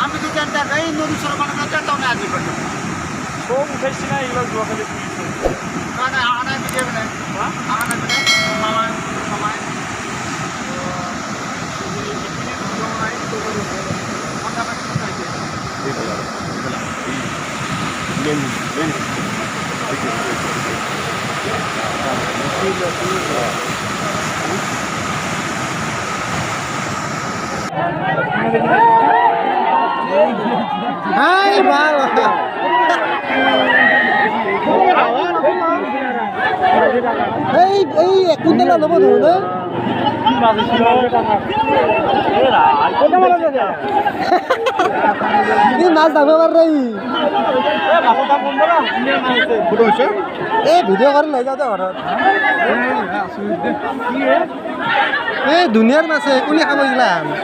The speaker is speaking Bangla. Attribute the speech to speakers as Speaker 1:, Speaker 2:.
Speaker 1: আমি তো জানতে এই নদী সর মানে জানতাম না আগে করতে
Speaker 2: সব উঠাইছি না এগুলো জোয়াখালী
Speaker 1: না না আনা দিবে না আনা দিবে মামা সময়
Speaker 3: Hai bala. এই কোনটা লব ধরে এই মাছ দামে পার রে এই ভিডিও করে লৈ যাও তো ঘৰত এই দুনিয়ার মাছে কোনে খাব গিলাম